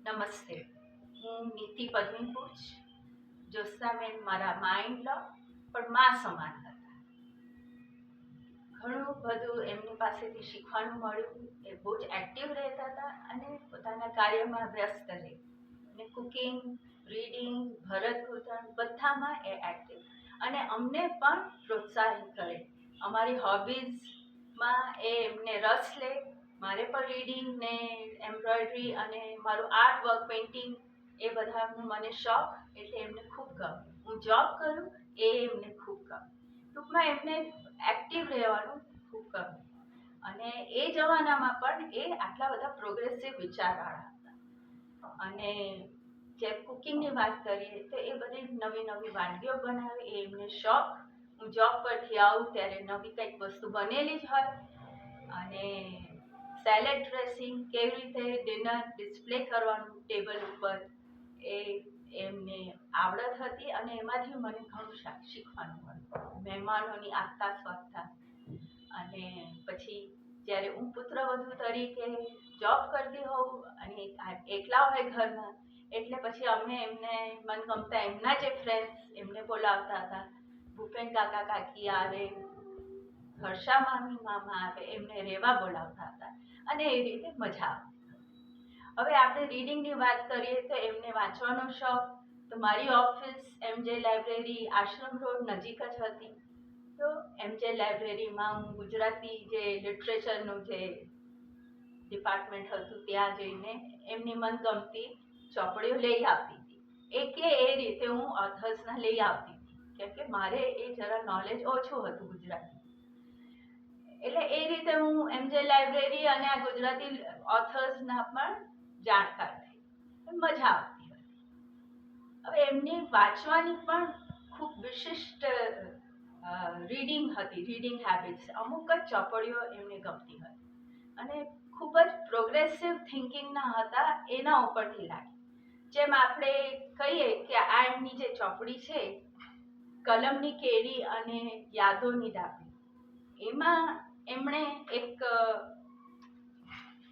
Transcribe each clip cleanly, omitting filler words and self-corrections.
નમસ્તે, હું નીતિ પદ્મીપુર. જ્યોત્સનાબેન મારા માઇન્ડ લો પણ માં સમાન હતા. ઘણું બધું એમની પાસેથી શીખવાનું મળ્યું. એ બહુ જ એક્ટિવ રહેતા હતા અને પોતાના કાર્યમાં વ્યસ્ત રહે. અને કુકિંગ, રીડિંગ, ભરત ગૂંથણ બધામાં એ એક્ટિવ અને અમને પણ પ્રોત્સાહિત કરે. અમારી હોબીઝમાં એ એમને રસ લે. મારે પણ રીડિંગ ને એમ્બ્રોઇડરી અને મારું આર્ટ વર્ક, પેઇન્ટિંગ એ બધાનો મને શોખ, એટલે એમને ખૂબ ગમે. હું જોબ કરું એ એમને ખૂબ ગમે. ટૂંકમાં એમને એક્ટિવ રહેવાનું ખૂબ ગમે. અને એ જમાનામાં પણ એ આટલા બધા પ્રોગ્રેસિવ વિચારવાળા હતા. અને જેમ કુકિંગની વાત કરીએ તો એ બધી નવી નવી વાનગીઓ બનાવે, એ એમને શોખ. હું જોબ પરથી આવું ત્યારે નવી કંઈક વસ્તુ બનેલી જ હોય. અને સેલેડ ડ્રેસિંગ કેવી રીતે ડિનર ડિસ્પ્લે કરવાનું ટેબલ ઉપર, એ એમને આવડત હતી અને એમાંથી મને ઘણું શીખવાનું મળ્યું. મહેમાનોની આગતા સ્વાગતા. અને પછી જ્યારે હું પુત્રવધુ તરીકે જોબ કરતી હોઉં અને એકલા હોય ઘરમાં, એટલે પછી અમે એમને મનગમતા એમના જે ફ્રેન્ડ્સ એમને બોલાવતા હતા. ભૂપેન કાકા કાકી આવે, હર્ષા મામી મામા આવે, એમને રહેવા બોલાવતા હતા અને એ રીતે મજા આવતી. હવે આપણે રીડિંગની વાત કરીએ તો એમને વાંચવાનો શોખ. તો મારી ઓફિસ એમજે લાઇબ્રેરી આશ્રમ રોડ નજીક જ હતી. તો એમજે લાઇબ્રેરીમાં હું ગુજરાતી જે લિટરેચરનું જે ડિપાર્ટમેન્ટ હતું ત્યાં જઈને એમની મનગમતી ચોપડીઓ લઈ આવતી હતી. એ રીતે હું ઓથર્સના લઈ આવતી હતી, કેમ કે મારે એ જરા નોલેજ ઓછું હતું ગુજરાતી. એટલે એ રીતે હું એમજે લાઇબ્રેરી અને આ ગુજરાતી ઓથર્સના પણ જાણકાર થઈ. મજા આવતી હતી. હવે એમની વાંચવાની પણ ખૂબ વિશિષ્ટ રીડિંગ હતી, રીડિંગ હેબિટ્સ. અમુક જ ચોપડીઓ એમને ગમતી હતી અને ખૂબ જ પ્રોગ્રેસિવ થિંકિંગના હતા. એના ઉપરથી લાગે, જેમ આપણે કહીએ કે આ એમની જે ચોપડી છે કલમની કેડી અને યાદોની ડાબી, એમાં એમણે એક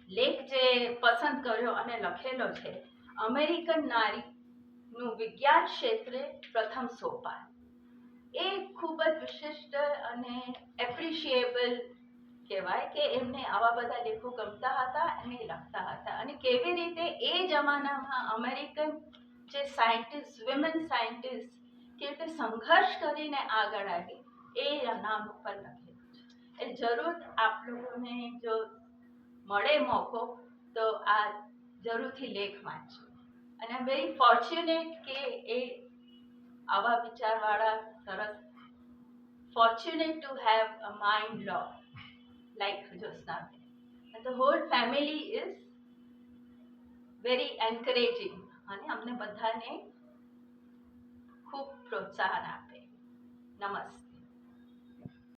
લેખ જે પસંદ કર્યો અને લખેલો છે, અમેરિકન નારીનું વિજ્ઞાન ક્ષેત્રે પ્રથમ સોપાન. એ ખૂબ જ વિશિષ્ટ અને એપ્રિશિએબલ કહેવાય કે એમને આવા બધા લેખો ગમતા હતા અને લખતા હતા. અને કેવી રીતે એ જમાનામાં અમેરિકન જે સાયન્ટિસ્ટ, વિમેન સાયન્ટિસ્ટ કેવી રીતે સંઘર્ષ કરીને આગળ આવી, એ નામ ઉપર લખેલું છે. એ જરૂર આપ લોકોને જો મળે મોકો તો આ જરૂરથી લેખ વાંચજો. અને આઈ એમ વેરી ફોર્ચ્યુનેટ કે એ આવા વિચારવાળા સરસ, fortunate to have a mind law like Jyotsnaben. And the whole family is very encouraging અને અમને બધાને ખૂબ પ્રોત્સાહન આપે. નમસ્તે.